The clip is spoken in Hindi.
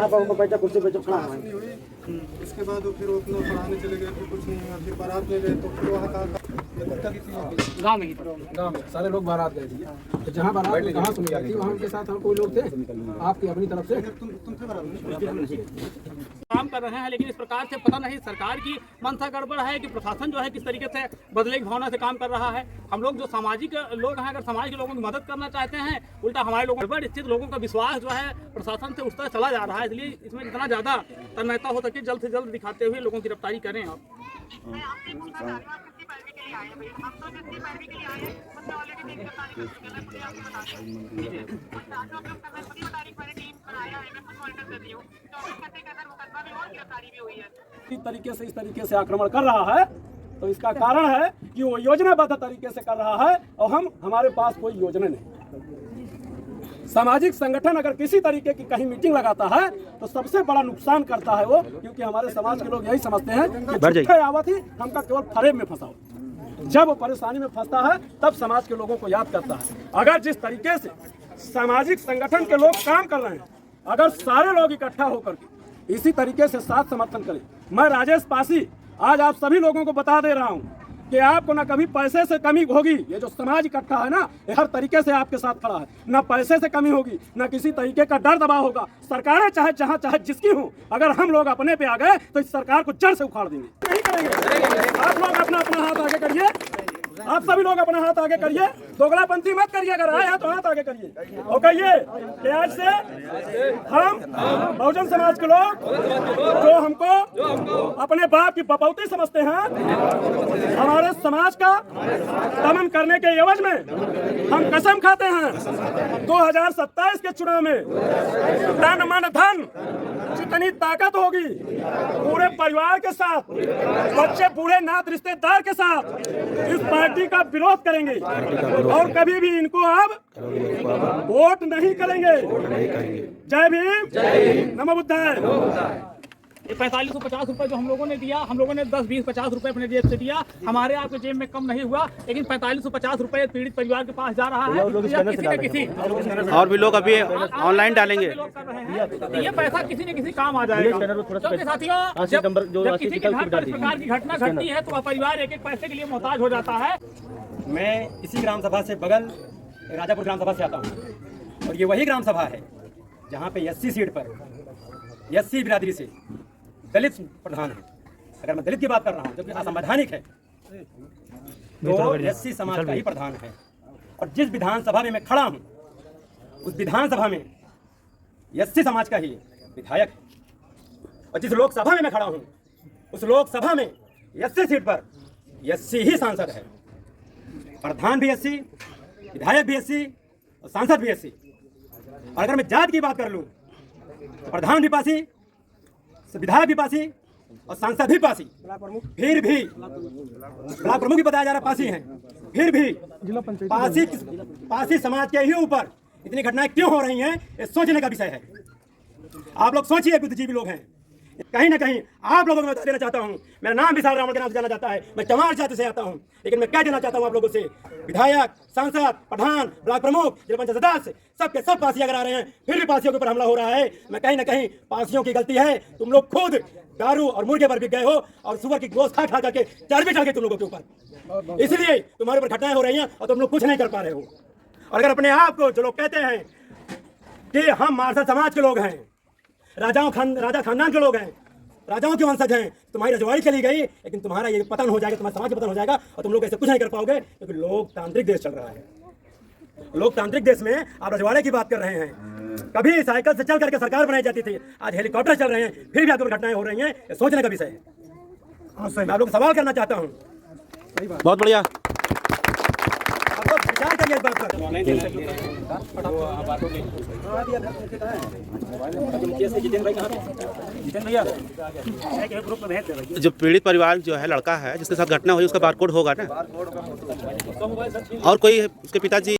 यहाँ पर उनको बैठा कुर्सी पे जो खड़ा है। इसके बाद फिर वो अपना पढ़ाने चले गए, फिर कुछ नहीं हुआ, फिर बारात में गए तो फिर वहाँ गाँव में ही सारे लोग बारात गए थे, तो जहाँ बारात में कहाँ सुनी गई थी वहाँ उनके साथ हम कोई लोग थे आपकी अपनी तरफ से तुमसे बारात काम कर रहे हैं, लेकिन इस प्रकार से पता नहीं सरकार की मंशा गड़बड़ है कि प्रशासन जो है किस तरीके से बदले की भावना से काम कर रहा है। हम लोग जो सामाजिक लोग हैं, अगर समाज के लोगों की मदद करना चाहते हैं, उल्टा हमारे लोगों गड़बड़ स्थित लोगों का विश्वास जो है प्रशासन से उस तरह चला जा रहा है। इसलिए इसमें जितना ज्यादा तन्मयता हो सके जल्द से जल्द दिखाते हुए लोगों की गिरफ्तारी करें। आप इस तरीके से आक्रमण कर रहा है, तो इसका कारण है कि वो योजनाबद्ध तरीके से कर रहा है और हमारे पास कोई योजना नहीं। सामाजिक संगठन अगर किसी तरीके की कहीं मीटिंग लगाता है तो सबसे बड़ा नुकसान करता है वो, क्योंकि हमारे समाज के लोग यही समझते हैं कि झूठे आवत ही हमका केवल फरेब में फंसाओ। जब वो परेशानी में फंसता है तब समाज के लोगों को याद करता है। अगर जिस तरीके से सामाजिक संगठन के लोग काम कर रहे हैं, अगर सारे लोग इकट्ठा होकर के इसी तरीके से साथ समर्थन करें, मैं राजेश पासी आज आप सभी लोगों को बता दे रहा हूं कि आपको ना कभी पैसे से कमी होगी। ये जो समाज इकट्ठा है ना, ये हर तरीके से आपके साथ खड़ा है। ना पैसे से कमी होगी, ना किसी तरीके का डर दबाव होगा। सरकारें चाहे जिसकी हो, अगर हम लोग अपने पे आ गए तो इस सरकार को जड़ से उखाड़ देंगे। नहीं करेंगे। आप लोग अपना हाथ आगे करिए, आप सभी लोग अपना हाथ आगे करिए, दोगलापंथी मत करिए। अगर आए हैं तो हाथ आगे करिए और कहिए कि आज से हम बहुजन समाज के लोग जो हमको अपने बाप की बपौती समझते हैं, हमारे समाज का दमन करने के एवज में हम कसम खाते हैं 2027 के चुनाव में तन मन धन जितनी ताकत होगी पूरे परिवार के साथ, बच्चे बूढ़े नात रिश्तेदार के साथ इस पार्टी का विरोध करेंगे और कभी भी इनको अब वोट नहीं करेंगे। जय भीम, नमो बुद्धाय। ये 4550 रुपए जो हम लोगों ने दिया, हम लोगों ने 10, 20, 50 रुपए अपने जेब से दिया, हमारे आपके जेब में कम नहीं हुआ, लेकिन 4550 रुपए पीड़ित परिवार के पास जा रहा है। किसी न किसी और भी लोग अभी ऑनलाइन डालेंगे। ये पैसा किसी न किसी काम आ जाएगा। क्योंकि साथियों जब किसी के घर पर इस प्रकार की घटना घटती है तो वह परिवार एक एक पैसे के लिए मोहताज हो जाता है। मैं इसी ग्राम सभा से बगल राजापुर ग्राम सभा से आता हूँ और ये वही ग्राम सभा है जहाँ पे 80 सीट पर 80 बिरादरी से दलित प्रधान है। अगर मैं दलित की बात कर रहा हूँ जो कि असंवैधानिक है, तो 80 समाज का ही प्रधान है। और जिस विधानसभा में मैं खड़ा हूँ उस विधानसभा में 80 समाज का ही विधायक है। और जिस लोकसभा में मैं खड़ा हूँ उस लोकसभा में 80 सीट पर 80 ही सांसद है। प्रधान भी 80, विधायक भी 80 और सांसद भी 80। और अगर मैं जात की बात कर लूँ तो प्रधान भी पासी, विधायक भी पासी और सांसद भी पासी। फिर भी ब्लॉक प्रमुख भी बताया जा रहा पासी हैं, फिर भी पासी समाज के ही ऊपर इतनी घटनाएं क्यों हो रही हैं, ये सोचने का विषय है। आप लोग सोचिए, बुद्धिजीवी लोग हैं। कहीं ना कहीं आप लोगों को मैं देना चाहता हूँ, मेरा नाम विशाल रावण के नाम से जाना जाता है, मैं चमार जाति से आता हूँ, लेकिन मैं क्या देना चाहता हूँ आप लोगों से, विधायक, सांसद, प्रधान, ब्लॉक प्रमुख, जिला पंचायत सदस्य, सबके सब पासी अगर आ रहे हैं, फिर भी पासियों के ऊपर हमला हो रहा है। मैं कहीं ना कहीं पासियों की गलती है। तुम लोग खुद दारू और मुर्गे पर बिक गए हो और सुअर की गोश्त खा करके चर्बी चढ़ गई तुम लोगों के ऊपर, इसलिए तुम्हारे ऊपर घटनाएं हो रही हैं और तुम लोग कुछ नहीं कर पा रहे हो। और अगर अपने आप को जो लोग कहते हैं कि हम मारसा समाज के लोग हैं, राजा खानदान के लोग हैं, राजाओं के वंशज हैं, तुम्हारी रजवाड़ी चली गई, लेकिन तुम्हारा ये पतन हो जाएगा, तुम्हारा समाज का पतन हो जाएगा और तुम लोग ऐसे कुछ नहीं कर पाओगे, क्योंकि लोकतांत्रिक देश चल रहा है। लोकतांत्रिक देश में आप रजवाड़े की बात कर रहे हैं। कभी साइकिल से चल करके सरकार बनाई जाती थी, आज हेलीकॉप्टर चल रहे हैं, फिर भी आपके ऊपर घटनाएं हो रही हैं। ये सोचने का विषय है। मैं आप लोग सवाल करना चाहता हूँ। बहुत बढ़िया। आप लोग विचार करिए इस बात पर। जो पीड़ित परिवार जो है लड़का है जिसके साथ घटना हुई उसका बारकोड होगा ना, और कोई उसके पिताजी